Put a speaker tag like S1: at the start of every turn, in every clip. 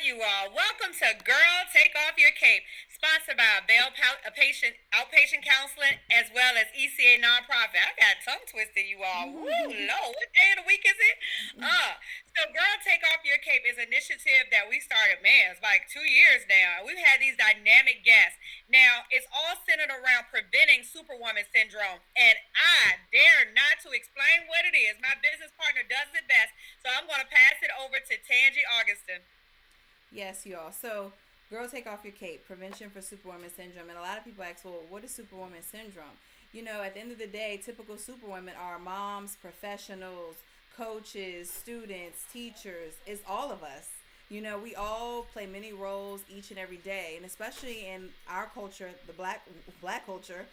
S1: you all. Welcome to Girl Take Off Your Cape, sponsored by Avail Outpatient Counseling, as well as ECA Nonprofit. I got tongue twisted, you all. Woo, Lord, what day of the week is it? So Girl Take Off Your Cape is an initiative that we started, man, it's like 2 years now. We've had these dynamic guests. Now, it's all centered around preventing Superwoman Syndrome, and I dare not to explain what it is. My business partner does it best, so I'm going to pass it over to Tangi Augustin.
S2: Yes, you all. So, girl, take off your cape. Prevention for Superwoman Syndrome. And a lot of people ask, well, what is Superwoman Syndrome? You know, at the end of the day, typical Superwomen are moms, professionals, coaches, students, teachers. It's all of us. You know, we all play many roles each and every day, and especially in our culture, the black culture.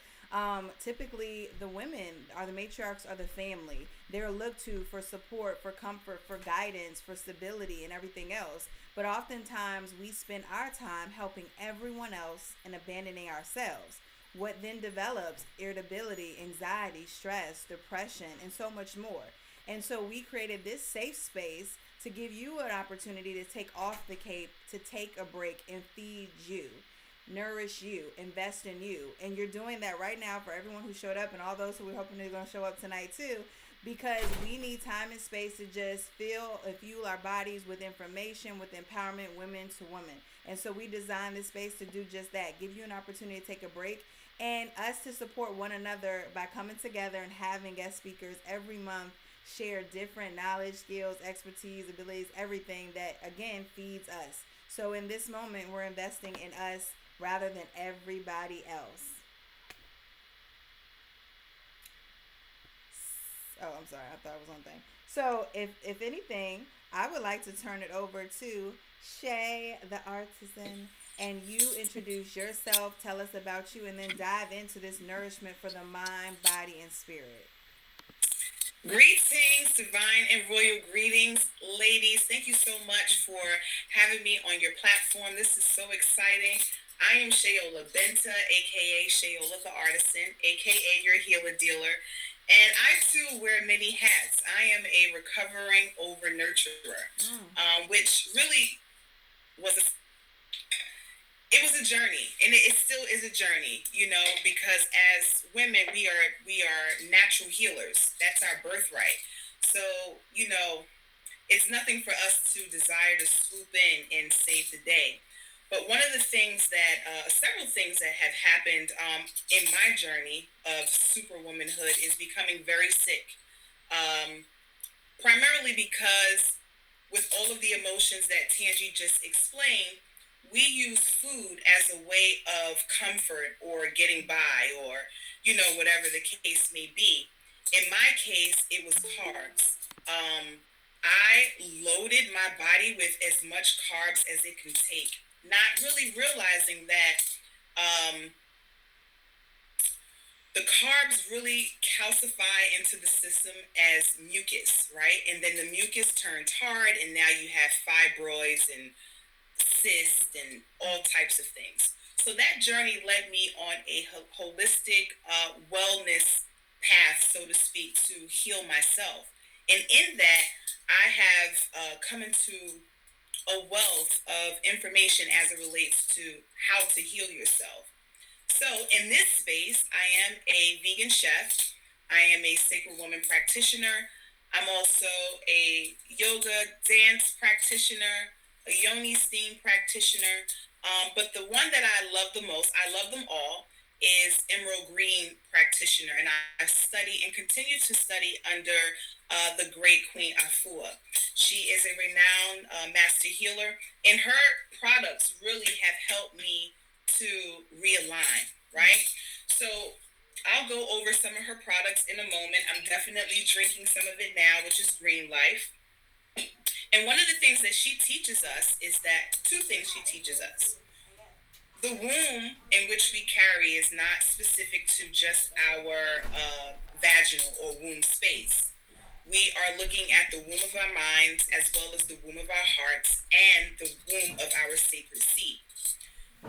S2: Typically, the women are the matriarchs of the family. They're looked to for support, for comfort, for guidance, for stability, and everything else. But oftentimes, we spend our time helping everyone else and abandoning ourselves. What then develops irritability, anxiety, stress, depression, and so much more. And so, we created this safe space to give you an opportunity to take off the cape, to take a break and feed you, nourish you, invest in you. And you're doing that right now for everyone who showed up and all those who we're hoping are going to show up tonight too, because we need time and space to just fuel our bodies with information, with empowerment, women to women. And so we designed this space to do just that, give you an opportunity to take a break and us to support one another by coming together and having guest speakers every month share different knowledge, skills, expertise, abilities, everything that again feeds us. So in this moment, we're investing in us rather than everybody else. Oh, I'm sorry. I thought it was on thing. So if anything, I would like to turn it over to Shay, the artisan, and you introduce yourself, tell us about you, and then dive into this nourishment for the mind, body, and spirit.
S3: Greetings, divine and royal greetings, ladies. Thank you so much for having me on your platform. This is so exciting. I am Shayola Benta, aka Shayola the Artisan, aka your healer dealer. And I too wear many hats. I am a recovering over nurturer, which really was a it was a journey, and it still is a journey, because as women we are natural healers. That's our birthright. So it's nothing for us to desire to swoop in and save the day. But one of the things that several things that have happened in my journey of superwomanhood is becoming very sick, primarily because with all of the emotions that Tangi just explained, we use food as a way of comfort or getting by, or whatever the case may be. In my case, it was carbs. I loaded my body with as much carbs as it can take, not really realizing that the carbs really calcify into the system as mucus, right? And then the mucus turns hard, and now you have fibroids and cysts and all types of things. So that journey led me on a holistic wellness path, so to speak, to heal myself. And in that, I have come into a wealth of information as it relates to how to heal yourself. So in this space, I am a vegan chef. I am a sacred woman practitioner. I'm also a yoga dance practitioner, a yoni steam practitioner. But the one that I love the most, I love them all, is Emerald Green practitioner. And I study and continue to study under the great Queen Afua. She is a renowned master healer, and her products really have helped me to realign, right? So I'll go over some of her products in a moment. I'm definitely drinking some of it now, which is Green Life. And one of the things that she teaches us is that two things she teaches us. The womb in which we carry is not specific to just our vaginal or womb space. We are looking at the womb of our minds as well as the womb of our hearts and the womb of our sacred seat.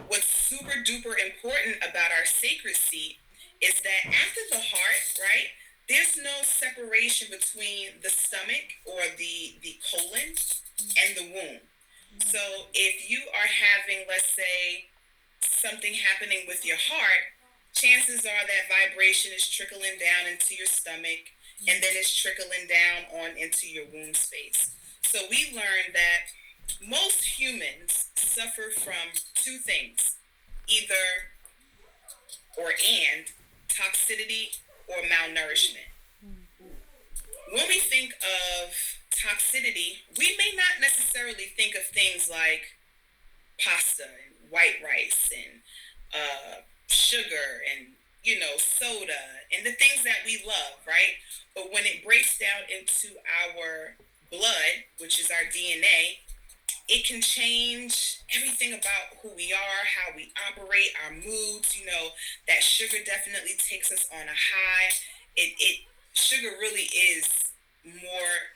S3: What's super duper important about our sacred seat is that after the heart, right, there's no separation between the stomach or the colon and the womb. So if you are having, let's say, something happening with your heart, chances are that vibration is trickling down into your stomach, and then it's trickling down on into your womb space. So we learned that most humans suffer from two things, either or and toxicity or malnourishment. When we think of toxicity, we may not necessarily think of things like pasta and white rice and sugar and soda and the things that we love, right? But when it breaks down into our blood, which is our DNA, it can change everything about who we are, how we operate, our moods. That sugar definitely takes us on a high. It sugar really is more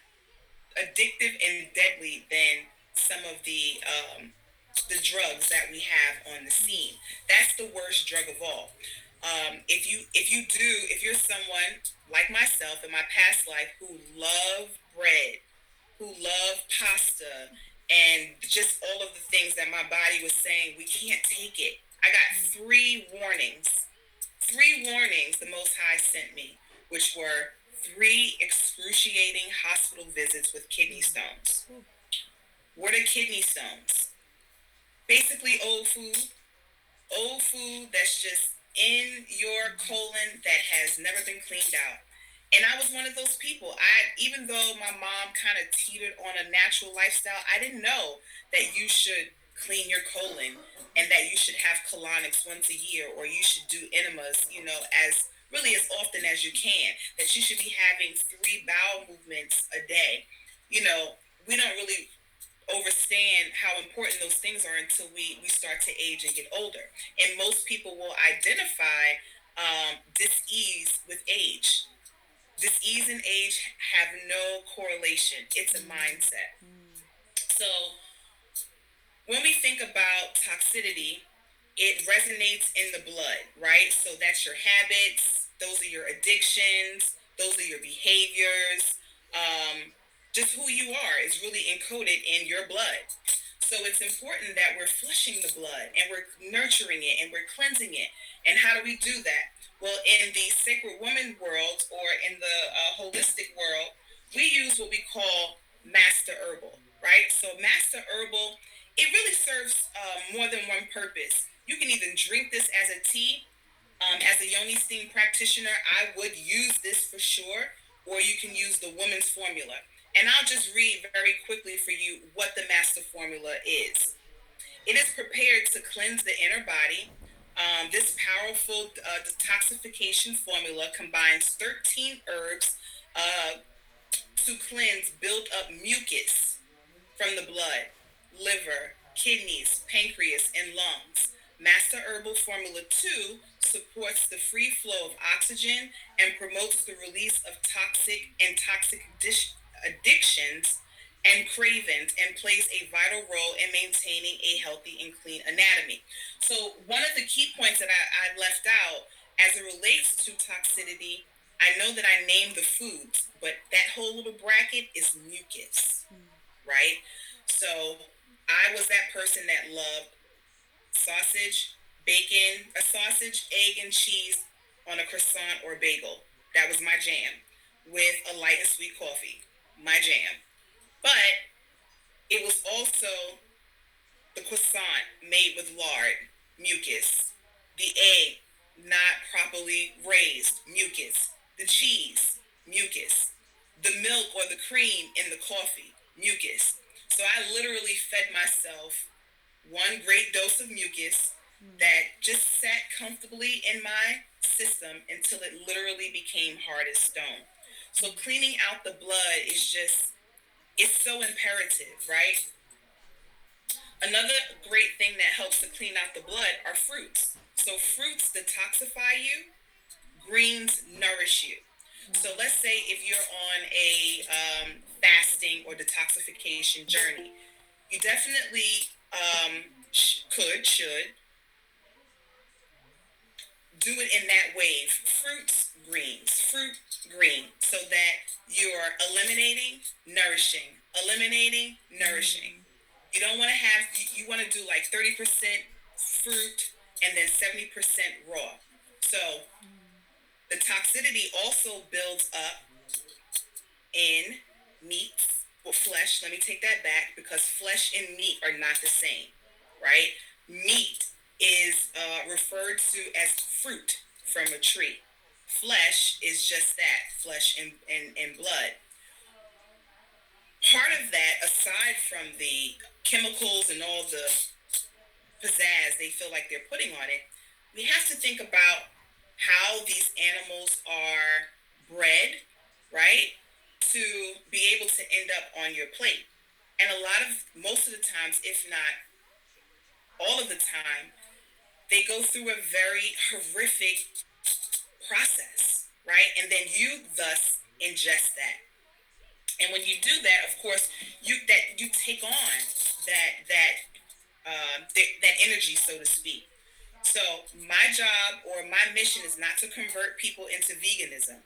S3: addictive and deadly than some of the drugs that we have on the scene. That's the worst drug of all. If you're someone like myself in my past life who loved bread, who loved pasta, and just all of the things that my body was saying, we can't take it. I got three warnings the Most High sent me, which were three excruciating hospital visits with kidney stones. What are kidney stones? Basically old food that's just in your colon that has never been cleaned out. And I was one of those people. Even though my mom kind of teetered on a natural lifestyle, I didn't know that you should clean your colon and that you should have colonics once a year, or you should do enemas, as often as you can. That you should be having 3 bowel movements a day. We don't really understand how important those things are until we start to age and get older. And most people will identify dis-ease with age. Dis-ease and age have no correlation. It's a mindset. So when we think about toxicity, it resonates in the blood, right? So that's your habits, those are your addictions, those are your behaviors. Just who you are is really encoded in your blood. So it's important that we're flushing the blood and we're nurturing it and we're cleansing it. And how do we do that? Well, in the sacred woman world, or in the holistic world, we use what we call master herbal, right? So master herbal, it really serves more than one purpose. You can even drink this as a tea. As a yoni steam practitioner, I would use this for sure, or you can use the woman's formula. And I'll just read very quickly for you what the master formula is. It is prepared to cleanse the inner body. This powerful detoxification formula combines 13 herbs to cleanse built up mucus from the blood, liver, kidneys, pancreas, and lungs. Master Herbal Formula 2 supports the free flow of oxygen and promotes the release of toxic addictions and cravings, and plays a vital role in maintaining a healthy and clean anatomy. So, one of the key points that I left out as it relates to toxicity, I know that I named the foods, but that whole little bracket is mucus, right? So, I was that person that loved sausage, bacon, a sausage, egg, and cheese on a croissant or bagel. That was my jam. With a light and sweet coffee. My jam. But it was also the croissant made with lard, mucus. The egg not properly raised, mucus. The cheese, mucus. The milk or the cream in the coffee, mucus. So I literally fed myself one great dose of mucus that just sat comfortably in my system until it literally became hard as stone. So cleaning out the blood it's so imperative, right? Another great thing that helps to clean out the blood are fruits. So fruits detoxify you, greens nourish you. So let's say if you're on a fasting or detoxification journey, you definitely should do it in that wave. Fruit, green, so that you're eliminating, nourishing, You don't want to have, you want to do like 30% fruit and then 70% raw. So the toxicity also builds up in meats or flesh. Let me take that back, because flesh and meat are not the same, right? Meat is referred to as fruit from a tree. Flesh is just that, flesh and blood. Part of that, aside from the chemicals and all the pizzazz they feel like they're putting on it, we have to think about how these animals are bred, right? To be able to end up on your plate. And most of the times, if not all of the time, they go through a very horrific process, right? And then you thus ingest that. And when you do that, of course, you take on that energy, so to speak. So my job or my mission is not to convert people into veganism,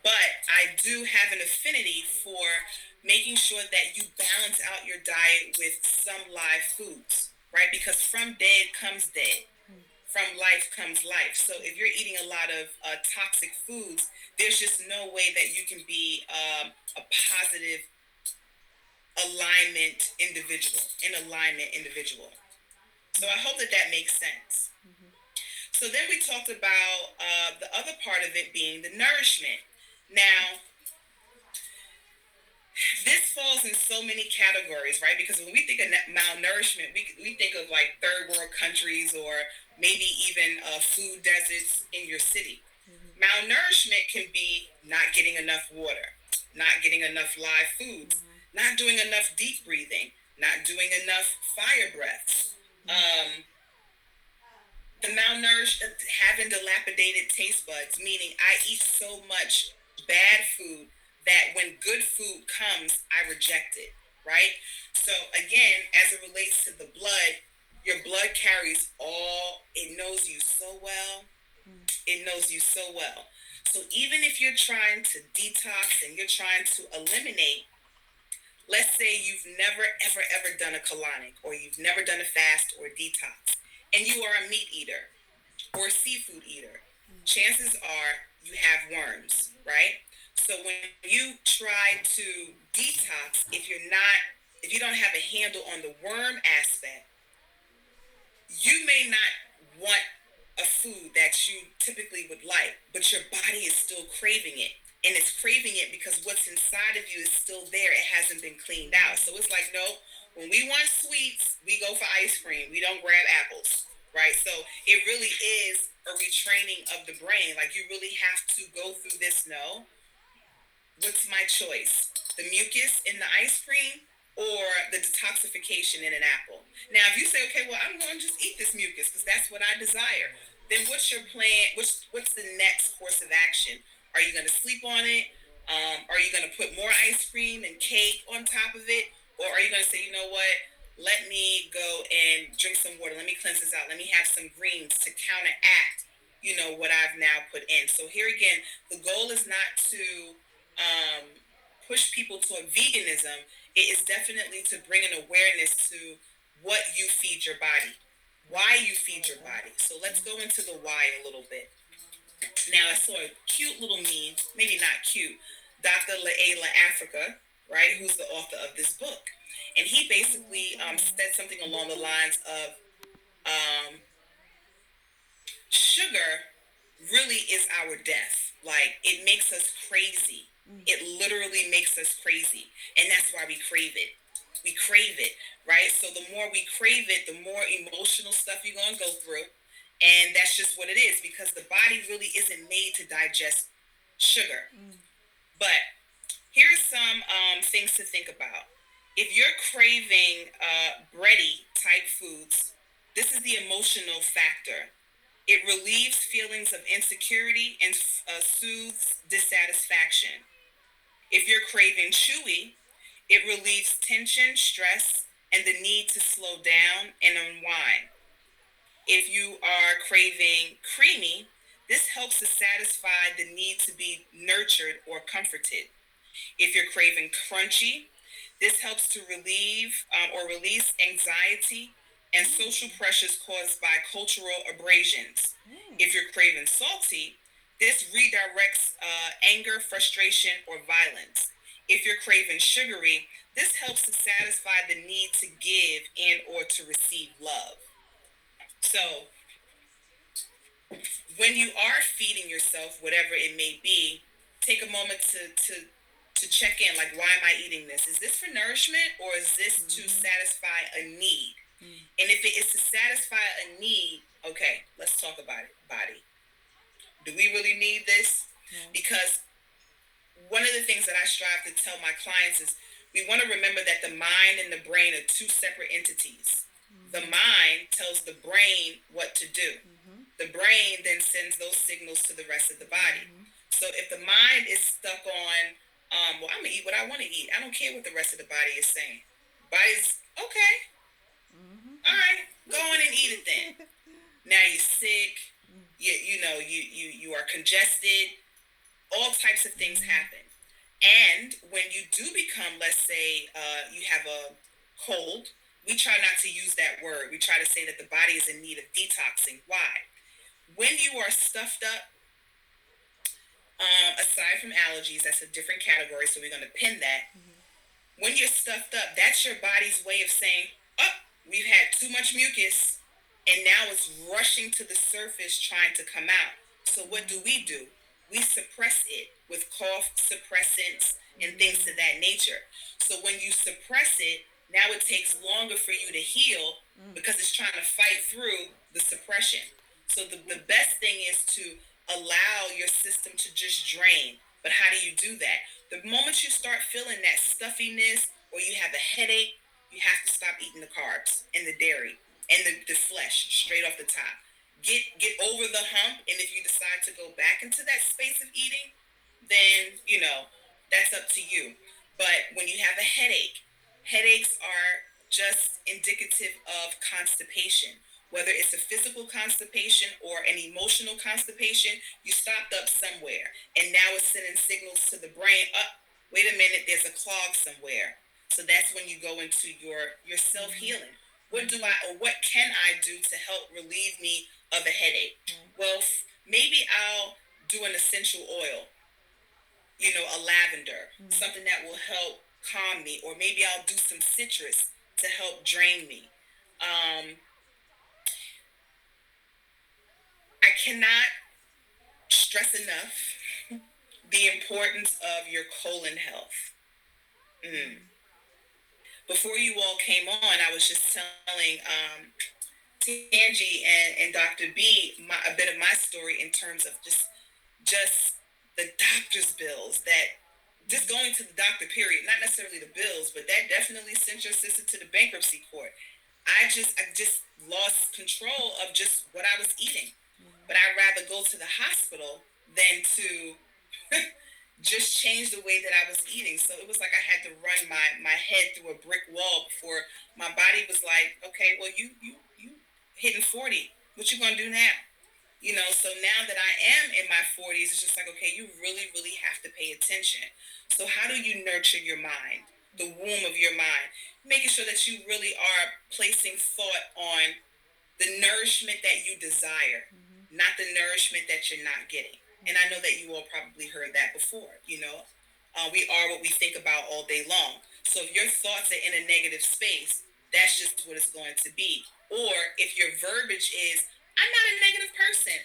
S3: but I do have an affinity for making sure that you balance out your diet with some live foods, right? Because from dead comes dead, from life comes life. So if you're eating a lot of toxic foods, there's just no way that you can be a positive alignment individual. So I hope that that makes sense. So then we talked about the other part of it being the nourishment. Now, this falls in so many categories, right? Because when we think of malnourishment, we think of like third world countries or maybe even food deserts in your city. Malnourishment can be not getting enough water, not getting enough live foods, not doing enough deep breathing, not doing enough fire breaths. The malnourished, having dilapidated taste buds, meaning I eat so much bad food that when good food comes, I reject it, right? So again, as it relates to the blood, your blood carries it knows you so well. It knows you so well. So even if you're trying to detox and you're trying to eliminate, let's say you've never, ever, ever done a colonic, or you've never done a fast or a detox, and you are a meat eater or a seafood eater, chances are you have worms, right? So when you try to detox, if you don't have a handle on the worm aspect, you may not want a food that you typically would like, but your body is still craving it. And it's craving it because what's inside of you is still there. It hasn't been cleaned out. So it's like, no, when we want sweets, we go for ice cream. We don't grab apples, right? So it really is a retraining of the brain. Like, you really have to go through this. No, what's my choice? The mucus in the ice cream or the detoxification in an apple? Now, if you say, okay, well, I'm going to just eat this mucus because that's what I desire, then what's your plan? What's the next course of action? Are you going to sleep on it? Are you going to put more ice cream and cake on top of it? Or are you going to say, you know what? Let me go and drink some water. Let me cleanse this out. Let me have some greens to counteract, what I've now put in. So here again, the goal is not to push people toward veganism. It is definitely to bring an awareness to what you feed your body, why you feed your body. So let's go into the why a little bit. Now, I saw a cute little meme, maybe not cute, Dr. Llaila Afrika, right, who's the author of this book. And he basically said something along the lines of sugar really is our death. Like, it makes us crazy. It literally makes us crazy. And that's why we crave it. We crave it, right? So the more we crave it, the more emotional stuff you're going to go through. And that's just what it is, because the body really isn't made to digest sugar. But here's some things to think about. If you're craving bready type foods, this is the emotional factor. It relieves feelings of insecurity and soothes dissatisfaction. If you're craving chewy, it relieves tension, stress, and the need to slow down and unwind. If you are craving creamy, this helps to satisfy the need to be nurtured or comforted. If you're craving crunchy, This helps to relieve or release anxiety and social pressures caused by cultural abrasions. If you're craving salty, this redirects anger, frustration, or violence. If you're craving sugary, this helps to satisfy the need to give and or to receive love. So when you are feeding yourself, whatever it may be, take a moment to check in. Like, why am I eating this? Is this for nourishment or is this to satisfy a need? And if it is to satisfy a need, okay, let's talk about it. Body. Do we really need this? Because one of the things that I strive to tell my clients is we want to remember that the mind and the brain are two separate entities. The mind tells the brain what to do. The brain then sends those signals to the rest of the body. So if the mind is stuck on, well, I'm going to eat what I want to eat. I don't care what the rest of the body is saying. Body's, okay, all right, go on and eat it then. Now you're sick, you are congested, all types of things happen. And when you do become, let's say, you have a cold, we try not to use that word. We try to say that the body is in need of detoxing. Why? When you are stuffed up, aside from allergies, that's a different category, so we're going to pin that. When you're stuffed up, that's your body's way of saying, oh, we've had too much mucus, and now it's rushing to the surface trying to come out. So what do? We suppress it with cough suppressants and things to that nature. So when you suppress it, now it takes longer for you to heal because it's trying to fight through the suppression. So the best thing is to allow your system to just drain. But how do you do that? The moment you start feeling that stuffiness or you have a headache, you have to stop eating the carbs and the dairy and the flesh straight off the top. Get over the hump, and if you decide to go back into that space of eating, then, that's up to you. But when you have a headache, headaches are just indicative of constipation. Whether it's a physical constipation or an emotional constipation, you stopped up somewhere, and now it's sending signals to the brain, wait a minute, there's a clog somewhere. So that's when you go into your self-healing. What can I do to help relieve me of a headache? Well, maybe I'll do an essential oil, a lavender, something that will help calm me, or maybe I'll do some citrus to help drain me. I cannot stress enough the importance of your colon health. Before you all came on, I was just telling Tangi and Dr. B a bit of my story in terms of just the doctor's bills, that just going to the doctor, period, not necessarily the bills, but that definitely sent your sister to the bankruptcy court. I just lost control of just what I was eating. But I'd rather go to the hospital than to just change the way that I was eating. So it was like I had to run my head through a brick wall before my body was like, okay, well, you hitting 40. What you gonna do now? So now that I am in my 40s, it's just like, okay, you really, really have to pay attention. So how do you nurture your mind, the womb of your mind? Making sure that you really are placing thought on the nourishment that you desire, not the nourishment that you're not getting. And I know that you all probably heard that before, we are what we think about all day long. So if your thoughts are in a negative space, that's just what it's going to be. Or if your verbiage is, I'm not a negative person,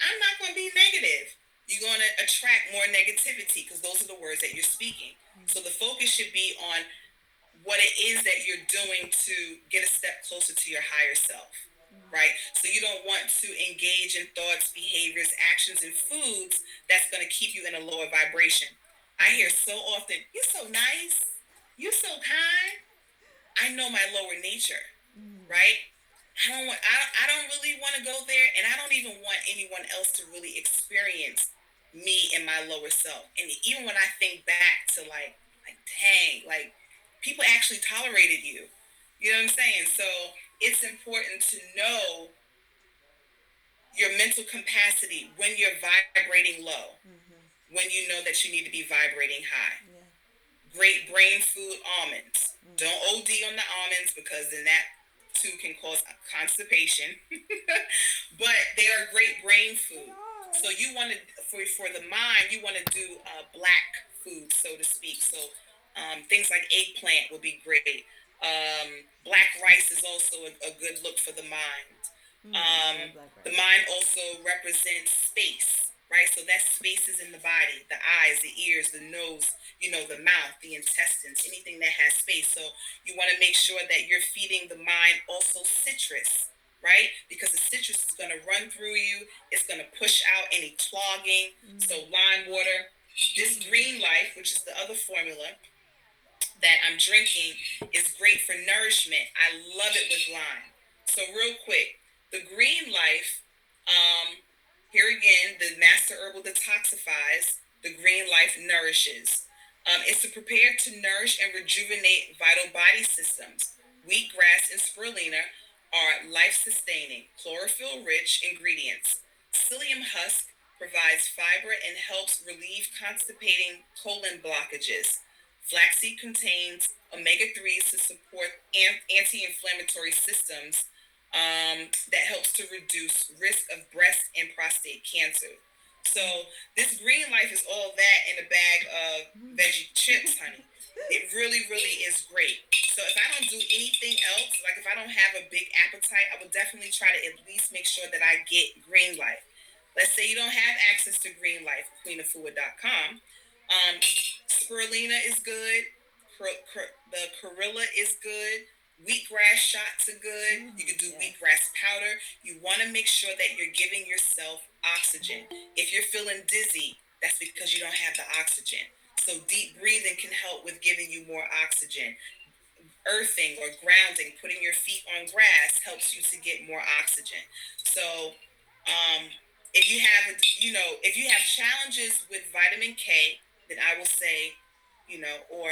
S3: I'm not going to be negative, you're going to attract more negativity because those are the words that you're speaking. So the focus should be on what it is that you're doing to get a step closer to your higher self. Right? So you don't want to engage in thoughts, behaviors, actions, and foods that's going to keep you in a lower vibration. I hear so often, you're so nice, you're so kind. I know my lower nature, right? I don't really want to go there, and I don't even want anyone else to really experience me and my lower self. And even when I think back to like dang, like people actually tolerated you. You know what I'm saying? So it's important to know your mental capacity when you're vibrating low, when you know that you need to be vibrating high. Great brain food, almonds. Don't OD on the almonds because then that too can cause constipation. But they are great brain food. So you want to, for the mind, you want to do black food, so to speak. So things like eggplant would be great. Black rice is also a good look for the mind. The mind also represents space, right? So that space is in the body, the eyes, the ears, the nose, the mouth, the intestines, anything that has space. So you want to make sure that you're feeding the mind also citrus, right? Because the citrus is going to run through you. It's going to push out any clogging. So lime water. This green life, which is the other formula that I'm drinking, is great for nourishment. I love it with lime. So real quick, the green life, here again, the master herbal detoxifies. The green life nourishes. It's to prepare to nourish and rejuvenate vital body systems. Wheatgrass and spirulina are life-sustaining, chlorophyll-rich ingredients. Psyllium husk provides fiber and helps relieve constipating colon blockages. Flaxseed contains omega-3s to support anti-inflammatory systems, that helps to reduce risk of breast and prostate cancer. So this green life is all that in a bag of veggie chips, honey. It really, really is great. So if I don't do anything else, like if I don't have a big appetite, I would definitely try to at least make sure that I get green life. Let's say you don't have access to green life, queenafua.com. Spirulina is good. The Corilla is good. Wheatgrass shots are good. You can do wheatgrass powder. You want to make sure that you're giving yourself oxygen. If you're feeling dizzy, that's because you don't have the oxygen. So deep breathing can help with giving you more oxygen. Earthing or grounding, putting your feet on grass, helps you to get more oxygen. So if you have, if you have challenges with vitamin K, then I will say, or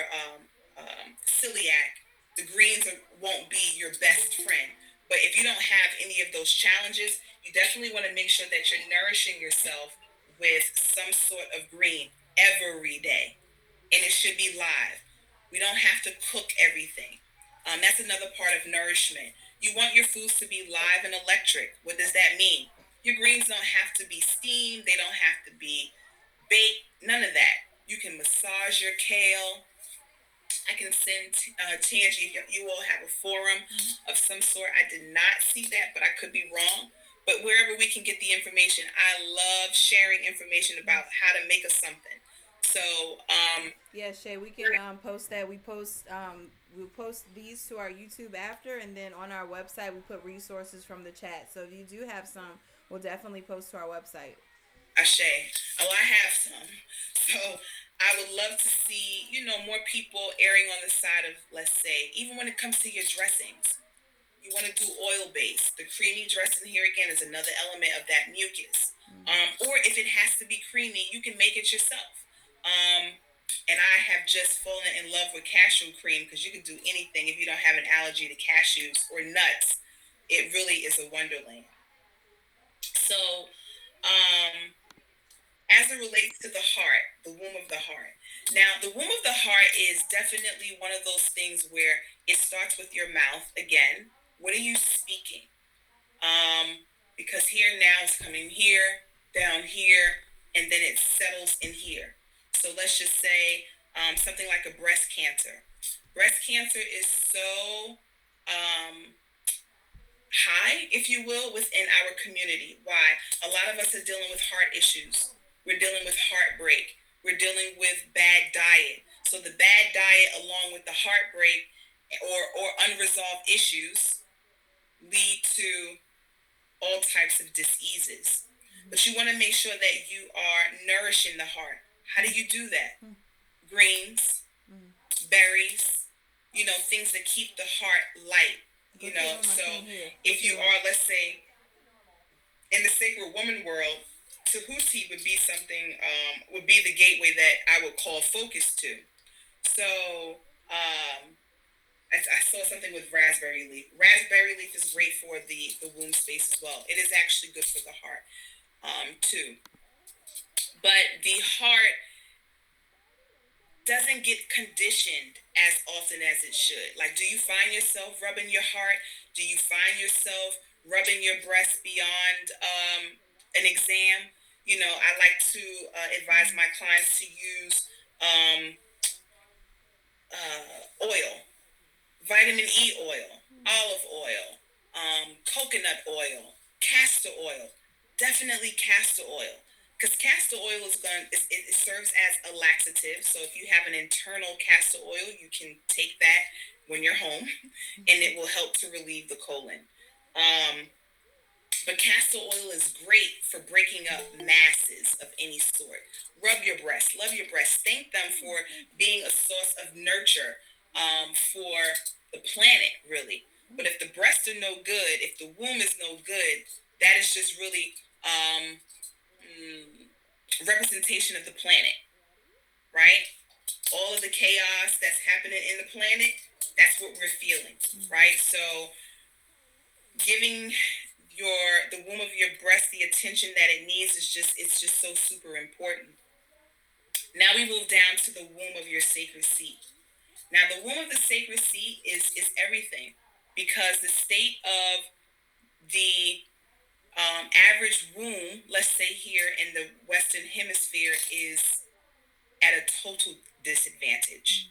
S3: celiac, the greens won't be your best friend. But if you don't have any of those challenges, you definitely want to make sure that you're nourishing yourself with some sort of green every day. And it should be live. We don't have to cook everything. That's another part of nourishment. You want your foods to be live and electric. What does that mean? Your greens don't have to be steamed. They don't have to be baked. None of that. You can massage your kale. I can send Tangi if you all have a forum of some sort. I did not see that, but I could be wrong. But wherever we can get the information, I love sharing information about how to make us something. So,
S2: Yeah, Shay, we can post that. We'll post these to our YouTube after, and then on our website we put resources from the chat. So if you do have some, we'll definitely post to our website.
S3: Ashe. Oh, I have some. So I would love to see, more people erring on the side of, let's say, even when it comes to your dressings, you want to do oil based. The creamy dressing here again is another element of that mucus. Or if it has to be creamy, you can make it yourself. And I have just fallen in love with cashew cream because you can do anything if you don't have an allergy to cashews or nuts. It really is a wonderland. So, as it relates to the heart, the womb of the heart. Now, the womb of the heart is definitely one of those things where it starts with your mouth again. What are you speaking? Because here now it's coming here, down here, and then it settles in here. So let's just say something like a breast cancer. Breast cancer is so high, if you will, within our community. Why? A lot of us are dealing with heart issues. We're dealing with heartbreak. We're dealing with bad diet. So the bad diet along with the heartbreak or unresolved issues lead to all types of diseases. But you want to make sure that you are nourishing the heart. How do you do that? Greens, berries, things that keep the heart light. So if you are, let's say, in the sacred woman world, Tahuti would be something, would be the gateway that I would call focus to. So I saw something with raspberry leaf. Raspberry leaf is great for the womb space as well. It is actually good for the heart too. But the heart doesn't get conditioned as often as it should. Like, do you find yourself rubbing your heart? Do you find yourself rubbing your breast beyond an exam? You know, I like to advise my clients to use oil, vitamin E oil, olive oil, coconut oil, castor oil. Definitely castor oil. Because castor oil it serves as a laxative. So if you have an internal castor oil, you can take that when you're home, and it will help to relieve the colon. But castor oil is great for breaking up masses of any sort. Rub your breast, love your breast. Thank them for being a source of nurture for the planet, really. But if the breasts are no good, if the womb is no good, that is just really representation of the planet, right? All of the chaos that's happening in the planet, that's what we're feeling, right? So giving the womb of your breast the attention that it needs it's just so super important. Now we move down to the womb of your sacred seat. Now the womb of the sacred seat is everything, because the state of the average womb, let's say here in the Western Hemisphere, is at a total disadvantage.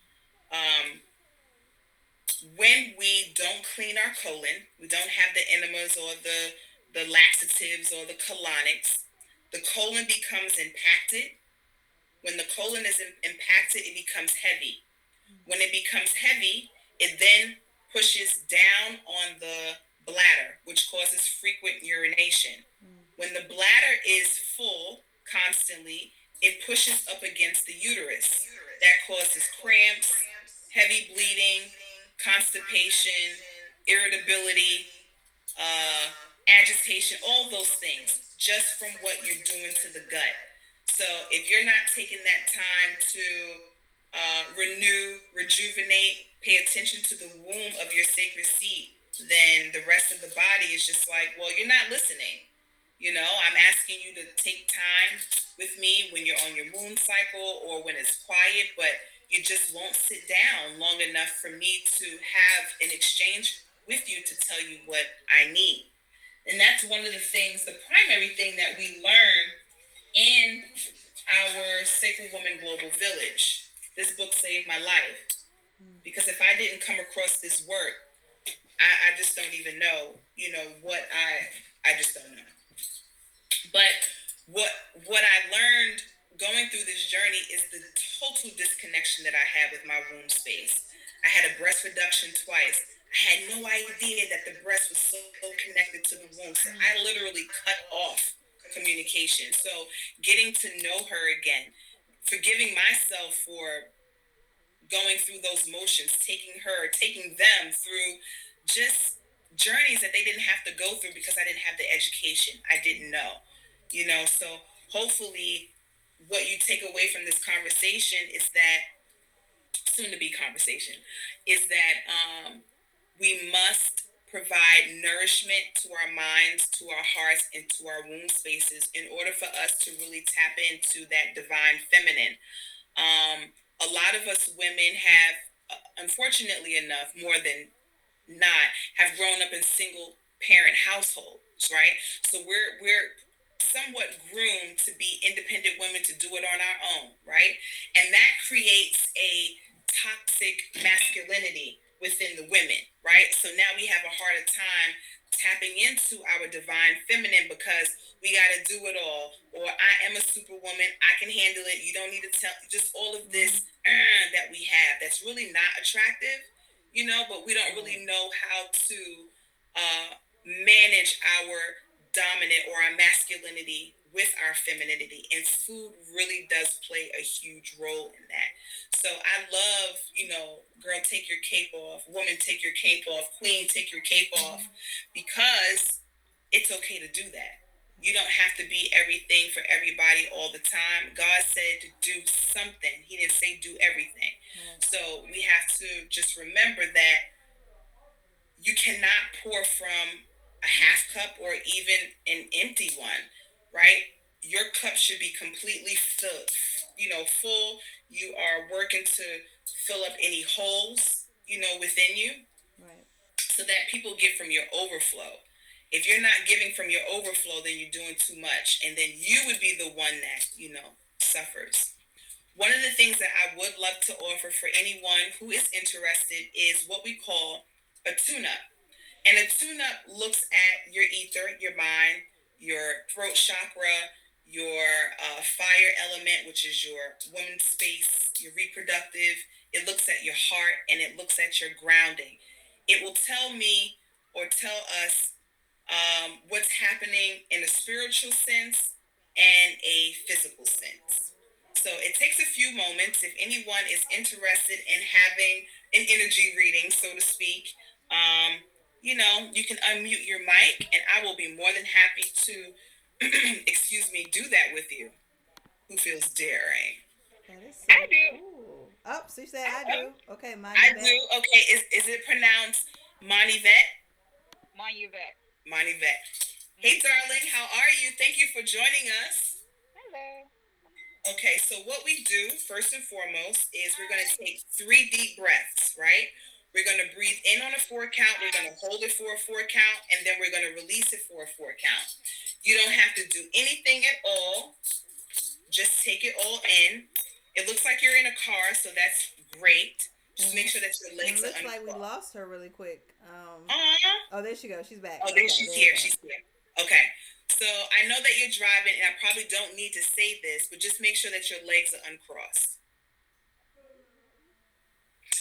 S3: When we don't clean our colon, we don't have the enemas or the laxatives or the colonics, the colon becomes impacted. When the colon is impacted, it becomes heavy. When it becomes heavy, it then pushes down on the bladder, which causes frequent urination. When the bladder is full constantly, it pushes up against the uterus. That causes cramps, heavy bleeding, constipation, irritability, agitation, all those things, just from what you're doing to the gut. So if you're not taking that time to renew, rejuvenate, pay attention to the womb of your sacred seat, then the rest of the body is just like, well, you're not listening. You know, I'm asking you to take time with me when you're on your moon cycle or when it's quiet, but you just won't sit down long enough for me to have an exchange with you to tell you what I need. And that's one of the things, the primary thing that we learn in our Sacred Woman Global Village. This book saved my life. Because if I didn't come across this work, I just don't even know, you know, what I just don't know. But what I learned going through this journey is the total disconnection that I had with my womb space. I had a breast reduction twice. I had no idea that the breast was so connected to the womb. So I literally cut off communication. So getting to know her again, forgiving myself for going through those motions, taking them through just journeys that they didn't have to go through because I didn't have the education. I didn't know, you know. So hopefully what you take away from this conversation is that, soon to be conversation, is that we must provide nourishment to our minds, to our hearts, and to our womb spaces in order for us to really tap into that divine feminine. A lot of us women have, unfortunately enough, more than not, have grown up in single parent households, right? So we're somewhat groomed to be independent women, to do it on our own, right? And that creates a toxic masculinity within the women, right? So now we have a harder time tapping into our divine feminine because we got to do it all, or I am a superwoman, I can handle it, you don't need to tell, just all of this that we have that's really not attractive, you know, but we don't really know how to manage our dominant or our masculinity with our femininity, and food really does play a huge role in that. So I love, you know, girl, take your cape off, woman, take your cape off, queen, take your cape off, because it's okay to do that. You don't have to be everything for everybody all the time. God said to do something. He didn't say do everything. So we have to just remember that you cannot pour from a half cup or even an empty one, right? Your cup should be completely filled, full. You are working to fill up any holes, within you,
S2: Right.
S3: so that people get from your overflow. If you're not giving from your overflow, then you're doing too much, and then you would be the one that suffers. One of the things that I would love to offer for anyone who is interested is what we call a tune-up. And a tune-up looks at your ether, your mind, your throat chakra, your fire element, which is your woman's space, your reproductive. It looks at your heart, and it looks at your grounding. It will tell me or tell us what's happening in a spiritual sense and a physical sense. So it takes a few moments. If anyone is interested in having an energy reading, so to speak, you can unmute your mic, and I will be more than happy to, excuse me, do that with you. Who feels daring?
S2: That is so
S1: I do.
S2: cool. Oh, so you said
S3: I,
S2: I do. Okay, mine
S3: I
S2: is
S3: do.
S2: that.
S3: Okay, is it pronounced Monivet?
S1: Monuvet.
S3: Monivet. Hey, darling, how are you? Thank you for joining us.
S1: Hello.
S3: Okay, so what we do first and foremost is we're going to take 3 deep breaths, right? We're going to breathe in on a 4 count, we're going to hold it for a 4 count, and then we're going to release it for a 4 count. You don't have to do anything at all, just take it all in. It looks like you're in a car, so that's great. Just make sure that your
S2: And it
S3: legs are
S2: looks like we
S3: uncrossed.
S2: lost her really quick.
S3: Uh-huh.
S2: Oh, there she goes. She's back.
S3: Oh,
S2: Okay,
S3: there she's
S2: there you
S3: here.
S2: go.
S3: She's here. Okay. So I know that you're driving, and I probably don't need to say this, but just make sure that your legs are uncrossed.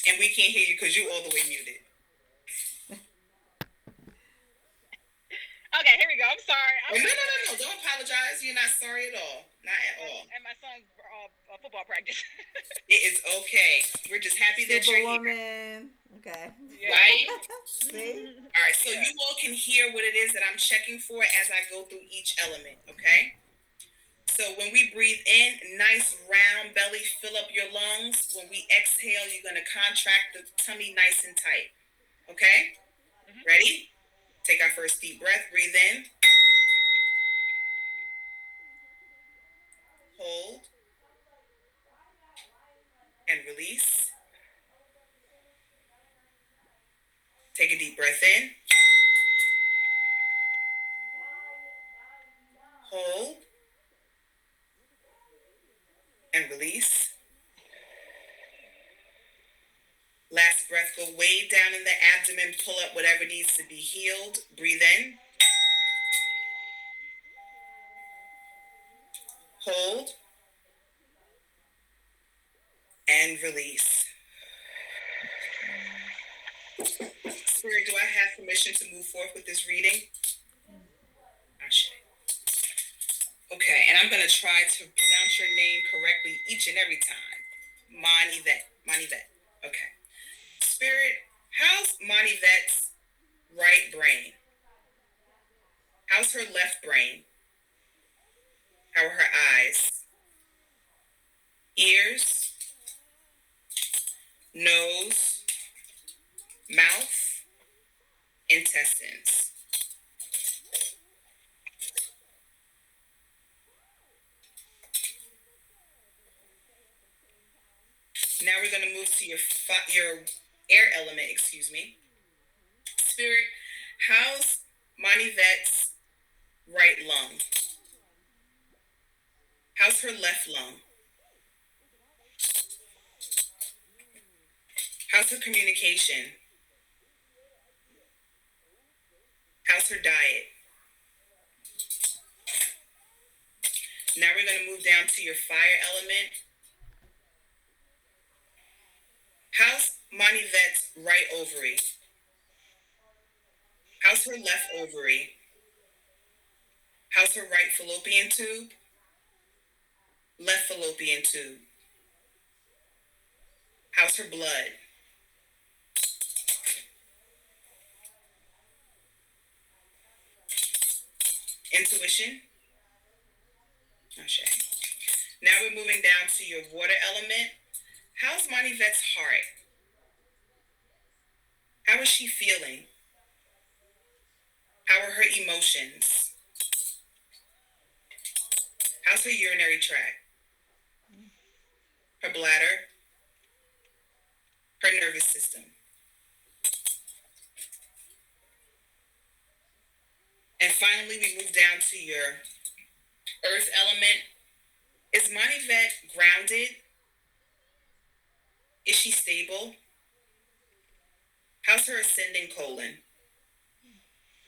S3: And we can't hear you because you're all the way muted.
S1: Okay, here we go. I'm sorry.
S3: Oh, no. Don't apologize. You're not sorry at all. Not at all.
S1: And my son's football practice.
S3: It is okay. We're just happy that you're here.
S2: Superwoman. Okay.
S1: Yeah.
S3: Right?
S2: See?
S3: All right. So you all can hear what it is that I'm checking for as I go through each element. Okay? So when we breathe in, nice round belly, fill up your lungs. When we exhale, you're going to contract the tummy nice and tight. Okay? Ready? Take our first deep breath. Breathe in. Hold. And release. Take a deep breath in. Hold. And release. Last breath, go way down in the abdomen, pull up whatever needs to be healed. Breathe in. Hold. And release. Spirit, do I have permission to move forth with this reading? Ashe. Okay, and I'm going to try to pronounce your name correctly each and every time. Monivet. Okay. Spirit, how's Monivet's right brain? How's her left brain? How are her eyes? Ears? Nose? Mouth? Intestines? Now we're going to move to your air element, excuse me. Spirit, how's Monivet's right lung? How's her left lung? How's her communication? How's her diet? Now we're going to move down to your fire element. How's Monivet's right ovary? How's her left ovary? How's her right fallopian tube? Left fallopian tube? How's her blood? Intuition? Okay. Now we're moving down to your water element. How's Monivet's heart? How is she feeling? How are her emotions? How's her urinary tract? her bladder, her nervous system. And finally, we move down to your earth element. Is Manivet grounded? Is she stable? How's her ascending colon?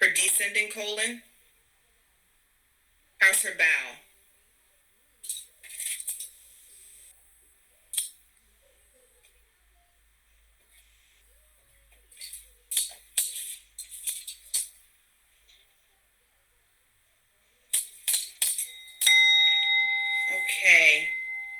S3: Her descending colon? How's her bowel? Okay.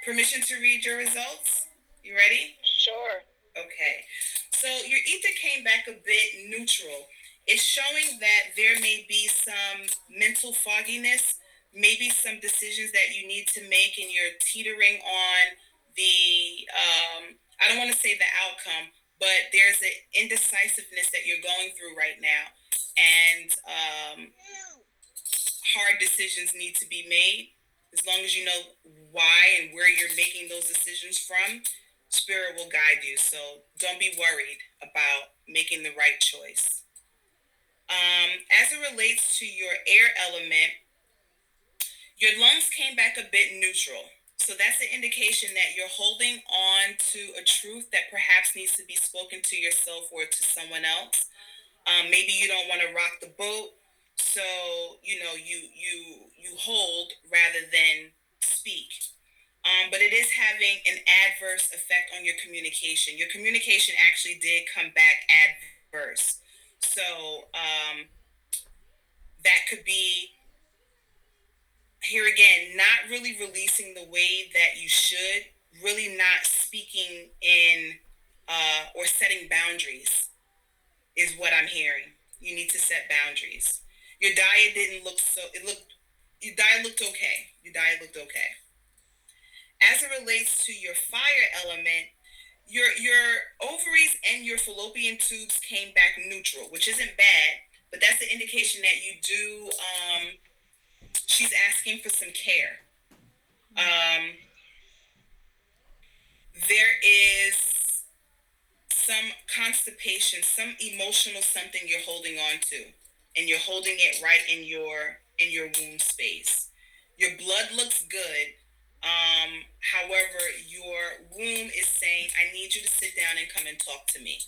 S3: Permission to read your results? You ready?
S1: Sure.
S3: Okay. So your ether came back a bit neutral. It's showing that there may be some mental fogginess, maybe some decisions that you need to make, and you're teetering on the, I don't want to say the outcome, but there's an indecisiveness that you're going through right now. And hard decisions need to be made. As long as you know why and where you're making those decisions from, Spirit will guide you. So don't be worried about making the right choice. As it relates to your air element, your lungs came back a bit neutral. So that's an indication that you're holding on to a truth that perhaps needs to be spoken to yourself or to someone else. Maybe you don't want to rock the boat, so you hold rather than speak. But it is having an adverse effect on your communication. Your communication actually did come back adverse. So that could be, here again, not really releasing the way that you should, really not speaking in or setting boundaries is what I'm hearing. You need to set boundaries. Your diet didn't look your diet looked okay. Your diet looked okay. As it relates to your fire element, your ovaries and your fallopian tubes came back neutral, which isn't bad, but that's an indication that you do, she's asking for some care. There is some constipation, some emotional something you're holding on to, and you're holding it right in your womb space. Your blood looks good. However, your womb is saying, I need you to sit down and come and talk to me.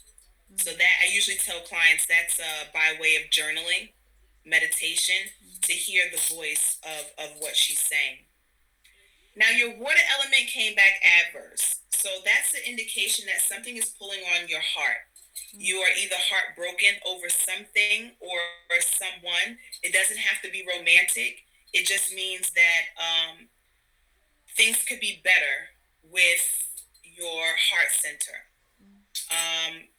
S3: So that, I usually tell clients, that's by way of journaling, meditation, to hear the voice of what she's saying. Now, your water element came back adverse. So that's the indication that something is pulling on your heart. You are either heartbroken over something or someone. It doesn't have to be romantic. It just means that things could be better with your heart center.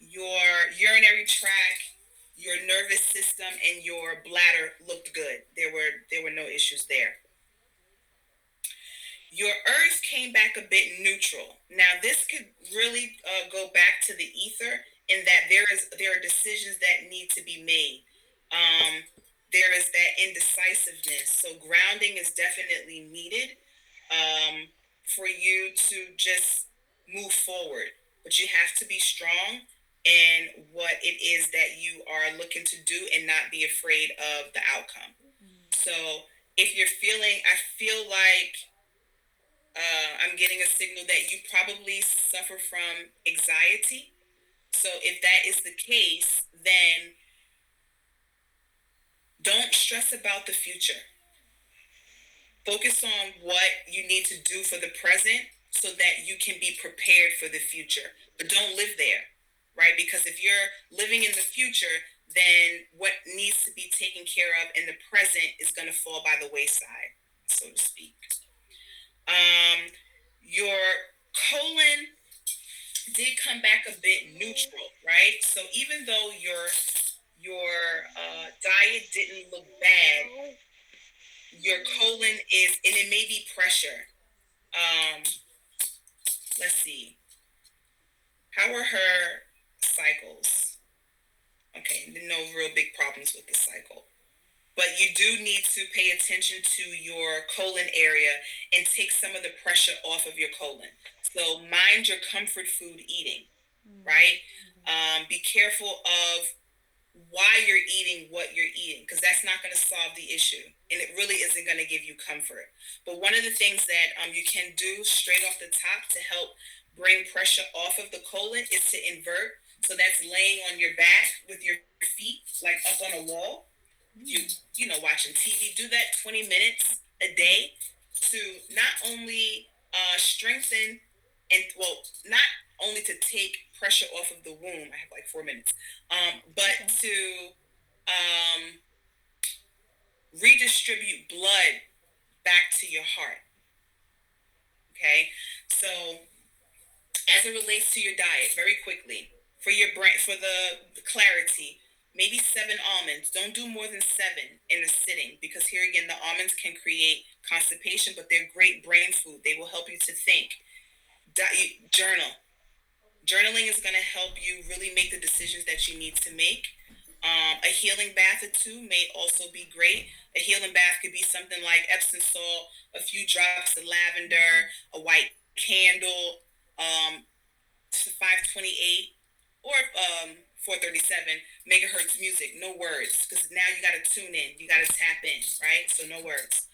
S3: Your urinary tract, your nervous system, and your bladder looked good. There were no issues there. Your earth came back a bit neutral. Now, this could really go back to the ether in that there are decisions that need to be made. There is that indecisiveness. So grounding is definitely needed for you to just move forward. But you have to be strong in what it is that you are looking to do and not be afraid of the outcome. So if you're feeling, I feel like I'm getting a signal that you probably suffer from anxiety. So if that is the case, then don't stress about the future. Focus on what you need to do for the present so that you can be prepared for the future. But don't live there, right? Because if you're living in the future, then what needs to be taken care of in the present is going to fall by the wayside, so to speak. Your colon did come back a bit neutral, right? So even though your diet didn't look bad, your colon is, and it may be pressure. Let's see. How are her cycles? Okay, no real big problems with the cycle. But you do need to pay attention to your colon area and take some of the pressure off of your colon. So mind your comfort food eating, right? Be careful of why you're eating what you're eating, because that's not going to solve the issue, and it really isn't going to give you comfort. But one of the things that you can do straight off the top to help bring pressure off of the colon is to invert. So that's laying on your back with your feet like up on a wall. You know, watching TV. Do that 20 minutes a day to not only strengthen and, well, not only to take pressure off of the womb. I have like 4 minutes, but to um, redistribute blood back to your heart. Okay, so as it relates to your diet, very quickly, for your brain, for the clarity, maybe 7 almonds. Don't do more than 7 in a sitting, because here again, the almonds can create constipation, but they're great brain food. They will help you to think. Journal. Journaling is going to help you really make the decisions that you need to make. A healing bath or 2 may also be great. A healing bath could be something like Epsom salt, a few drops of lavender, a white candle, 528 or 437 megahertz music, no words, because now you got to tune in, you got to tap in, right? So no words.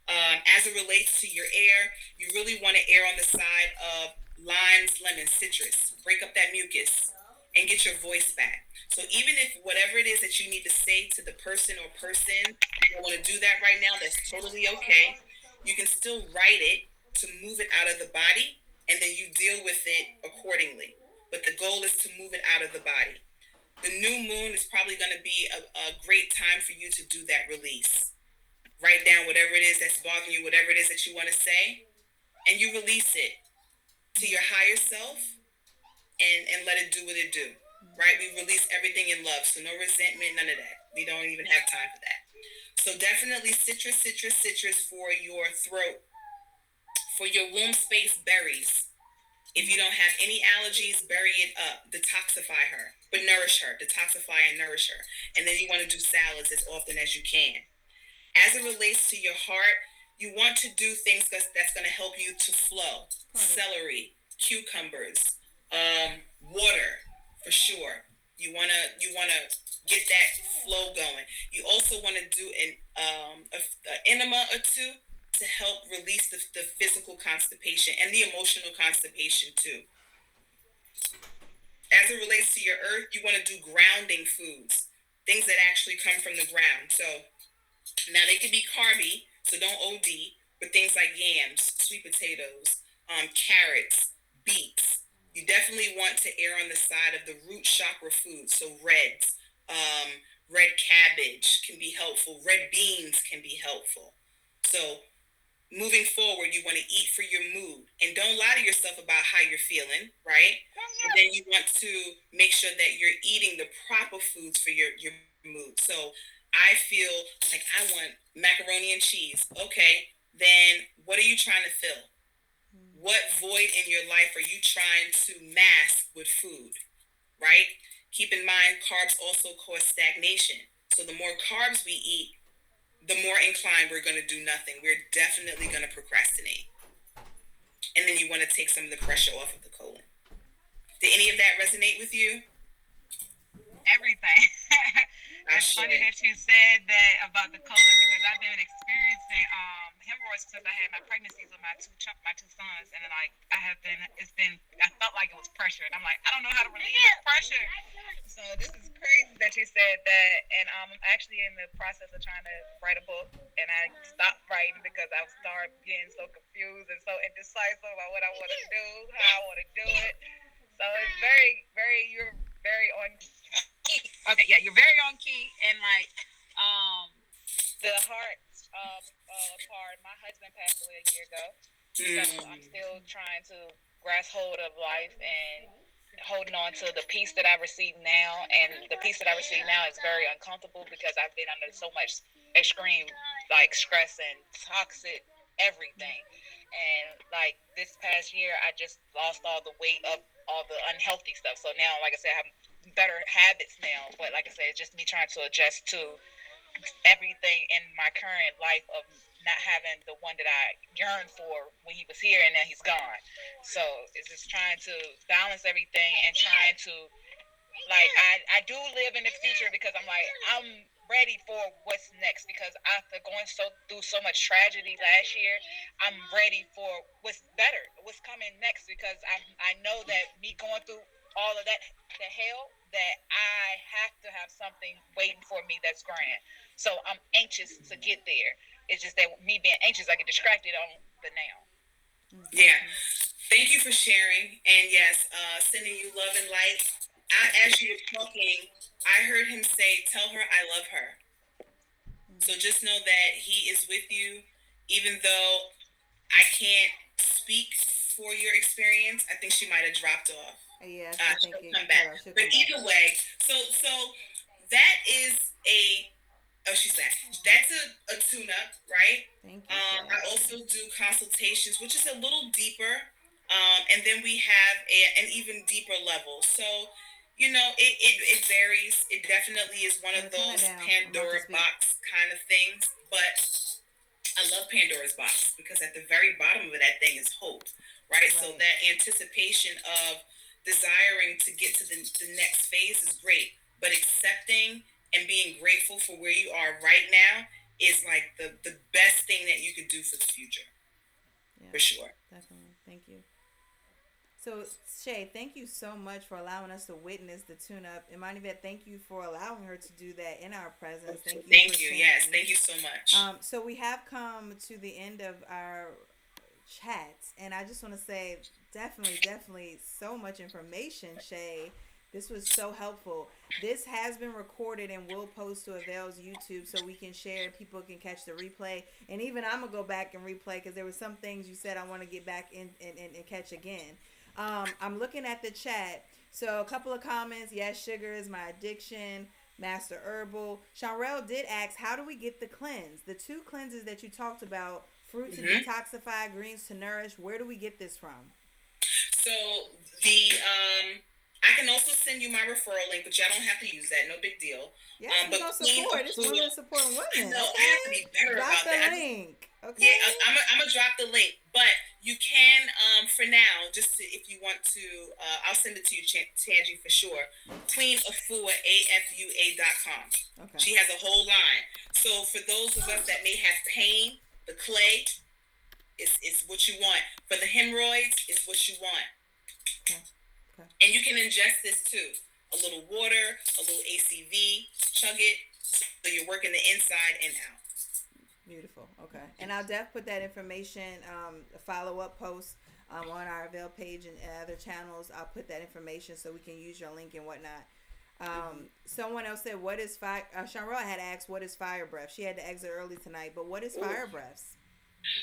S3: As it relates to your air, you really want to err on the side of limes, lemon, citrus. Break up that mucus and get your voice back. So even if whatever it is that you need to say to the person or person, you don't want to do that right now, that's totally okay. You can still write it to move it out of the body, and then you deal with it accordingly. But the goal is to move it out of the body. The new moon is probably going to be a great time for you to do that release. Write down whatever it is that's bothering you, whatever it is that you want to say, and you release it to your higher self, and let it do what it do. Right? We release everything in love, so no resentment, none of that. We don't even have time for that. So definitely citrus, citrus, citrus for your throat. For your womb space, berries. If you don't have any allergies, bury it up. Detoxify her, but nourish her. Detoxify and nourish her. And then you want to do salads as often as you can. As it relates to your heart, you want to do things that's going to help you to flow. Celery, cucumbers, water, for sure. You wanna get that flow going. You also want to do an enema or 2 to help release the physical constipation and the emotional constipation too. As it relates to your earth, you want to do grounding foods, things that actually come from the ground. So now they can be carby, so don't OD, but things like yams, sweet potatoes, carrots, beets. You definitely want to err on the side of the root chakra foods, so reds. Red cabbage can be helpful. Red beans can be helpful. So moving forward, you want to eat for your mood, and don't lie to yourself about how you're feeling, right? But then you want to make sure that you're eating the proper foods for your mood. So I feel like I want macaroni and cheese. Okay, then what are you trying to fill? What void in your life are you trying to mask with food, right? Keep in mind, carbs also cause stagnation. So the more carbs we eat, the more inclined we're going to do nothing. We're definitely going to procrastinate. And then you want to take some of the pressure off of the colon. Did any of that resonate with you?
S1: Everything. It's funny that you said that about the colon, because I've been experiencing hemorrhoids since I had my pregnancies with my two sons, and then I felt like it was pressure, and I'm like, I don't know how to relieve this pressure. So this is crazy that you said that, and I'm actually in the process of trying to write a book, and I stopped writing because I started getting so confused and so indecisive about what I want to do, how I want to do it. So it's you're very on key. Okay, yeah, you're very on key, and like the heart part. My husband passed away a year ago, so I'm still trying to grasp hold of life and holding on to the peace that I receive now. And the peace that I receive now is very uncomfortable because I've been under so much extreme like stress and toxic everything. And like this past year, I just lost all the weight of all the unhealthy stuff. So now, like I said, I have better habits now. But like I said, it's just me trying to adjust to everything in my current life of not having the one that I yearned for when he was here, and now he's gone. So it's just trying to balance everything and trying to, like, I do live in the future because I'm ready for what's next, because after going through so much tragedy last year, I'm ready for what's better, what's coming next, because I know that me going through all of that, the hell, that I have to have something waiting for me that's grand. So I'm anxious to get there. It's just that me being anxious, I get distracted on the now.
S3: Yeah. Thank you for sharing. And yes, sending you love and light. As you were talking, I heard him say, "Tell her I love her." So just know that he is with you, even though I can't speak for your experience. I think she might have dropped off.
S2: Yeah,
S3: she'll come back. But either way, so that is a. Oh, she's back. That's a tune-up, right?
S2: Thank you.
S3: I also do consultations, which is a little deeper, and then we have an even deeper level. So, it varies. It definitely is one of those Pandora box kind of things. But I love Pandora's box because at the very bottom of that thing is hope, right? So that anticipation of desiring to get to the next phase is great, but accepting and being grateful for where you are right now is like the best thing that you could do for the future. Yeah, for sure.
S2: Definitely. Thank you. So, Shay, thank you so much for allowing us to witness the tune-up. And Manivet, thank you for allowing her to do that in our presence.
S3: Thank you. Yes, thank you so much.
S2: So we have come to the end of our chats, and I just want to say definitely so much information, Shay. This was so helpful. This has been recorded and will post to Avail's YouTube so we can share. People can catch the replay. And even I'm going to go back and replay because there were some things you said I want to get back in and catch again. I'm looking at the chat. So a couple of comments. Yes, sugar is my addiction. Master Herbal. Shanrell did ask, how do we get the cleanse? The 2 cleanses that you talked about, fruit to detoxify, greens to nourish. Where do we get this from?
S3: So I can also send you my referral link, but y'all don't have to use that. No big deal.
S2: Yeah, but support. It's women supporting women.
S3: No, I have to be better about that.
S2: Drop the link. Okay.
S3: Yeah, I'm gonna drop the link, but you can for now, if you want to, I'll send it to you, Tangie, for sure. Queen Afua, AFUA.com. Okay. She has a whole line. So for those of us that may have pain, the clay is what you want. For the hemorrhoids, is what you want. Okay. And you can ingest this too. A little water, a little ACV, chug it, so you're working the inside and out.
S2: Beautiful. Okay. And I'll definitely put that information, a follow-up post on our Avail page and other channels. I'll put that information so we can use your link and whatnot. Someone else said, what is fire? Shanrell had asked, what is fire breath? She had to exit early tonight, but what is fire breaths?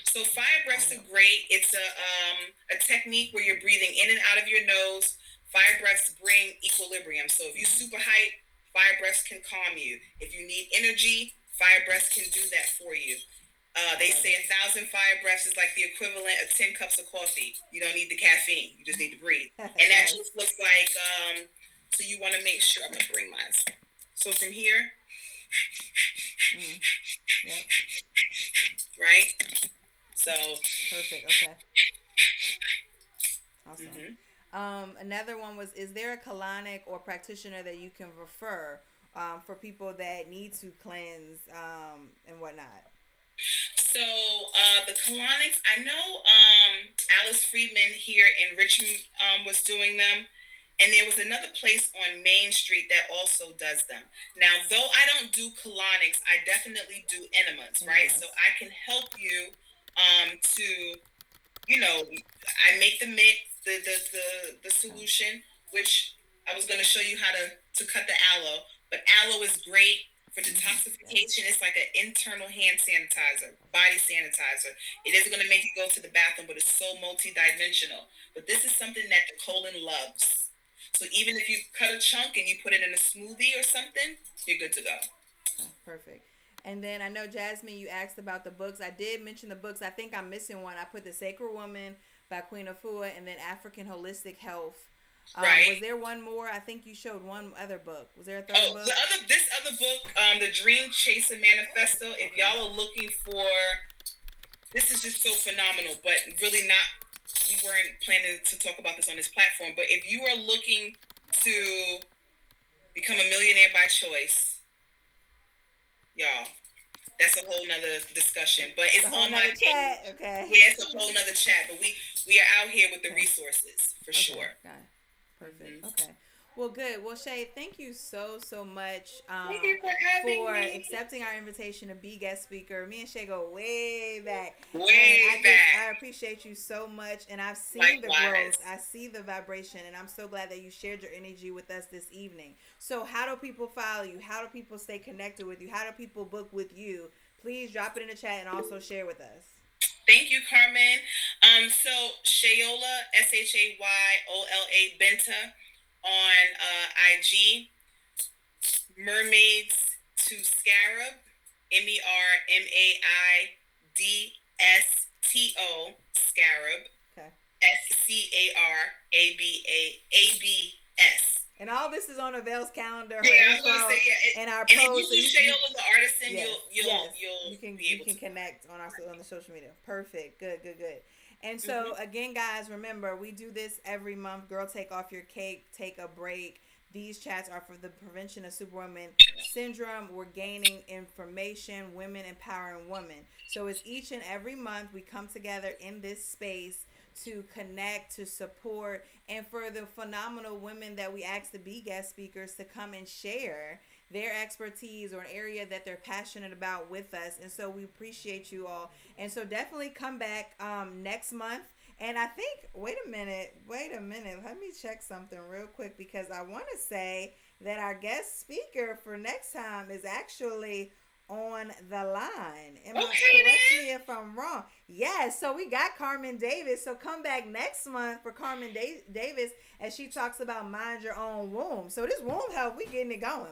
S3: So fire breaths are great. It's a technique where you're breathing in and out of your nose. Fire breaths bring equilibrium. So if you're super hype, fire breaths can calm you. If you need energy, fire breaths can do that for you. They say 1,000 fire breaths is like the equivalent of 10 cups of coffee. You don't need the caffeine. You just need to breathe. And that just looks like, so you want to make sure, I'm going to bring mine. So from here, right? So.
S2: Perfect, okay. Awesome. Another one was, is there a colonic or practitioner that you can refer for people that need to cleanse and whatnot?
S3: So the colonics, I know Alice Friedman here in Richmond was doing them. And there was another place on Main Street that also does them. Now, though I don't do colonics, I definitely do enemas, right? So I can help you to, I make the mix, the solution, which I was going to show you how to cut the aloe. But aloe is great for detoxification. It's like an internal hand sanitizer, body sanitizer. It isn't going to make you go to the bathroom, but it's so multidimensional. But this is something that the colon loves. So even if you cut a chunk and you put it in a smoothie or something, you're good to go.
S2: Oh, perfect. And then I know, Jasmine, you asked about the books. I did mention the books. I think I'm missing one. I put The Sacred Woman by Queen Afua and then African Holistic Health.
S3: Right.
S2: Was there one more? I think you showed one other book. Was there a third book?
S3: This other book, The Dream Chaser Manifesto. If y'all are looking for this is just so phenomenal, but really not, we weren't planning to talk about this on this platform, but if you are looking to become a millionaire by choice, y'all, that's a whole nother discussion, but it's on my
S2: chat. Okay.
S3: Yeah, it's a whole nother chat, but we are out here with the resources for sure.
S2: Got it. Perfect. Okay. Well, good. Well, Shay, thank you so much
S3: Thank you for having me.
S2: accepting our invitation to be guest speaker. Me and Shay go way back.
S3: I
S2: I appreciate you so much, and I've seen the
S3: Likewise.
S2: growth. I see the vibration, and I'm so glad that you shared your energy with us this evening. So, how do people follow you? How do people stay connected with you? How do people book with you? Please drop it in the chat and also share with us.
S3: Thank you, Carmen. So Shayola, Shayola Benta on IG. Mermaids to Scarab, MERMAIDSTO Scarab.
S2: Okay.
S3: SCARABAS.
S2: And all this is on Avail's calendar.
S3: Yeah, I was gonna say,
S2: and our
S3: and if
S2: post.
S3: you do Shayola the Artisan,
S2: you can connect on the social media. Perfect. Good. And so again, guys, remember we do this every month. Girl, take off your cape, take a break. These chats are for the prevention of Superwoman Syndrome. We're gaining information, women empowering women. So it's each and every month we come together in this space to connect, to support, and for the phenomenal women that we ask to be guest speakers to come and share their expertise or an area that they're passionate about with us. And so we appreciate you all. And so definitely come back next month. And I think, wait a minute. Let me check something real quick, because I want to say that our guest speaker for next time is actually on the line. Correct me if I'm wrong. Yes, so we got Carmen Davis. So come back next month for Carmen Davis as she talks about mind your own womb. So this womb health, we getting it going.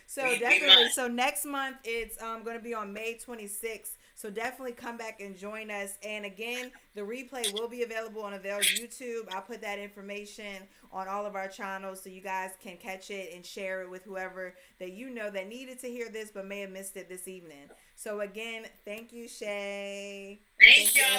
S2: So definitely. So next month it's going to be on May 26th. So definitely come back and join us. And again, the replay will be available on Avail's YouTube. I'll put that information on all of our channels so you guys can catch it and share it with whoever that you know that needed to hear this but may have missed it this evening. So again, thank you, Shay.
S3: Thank you.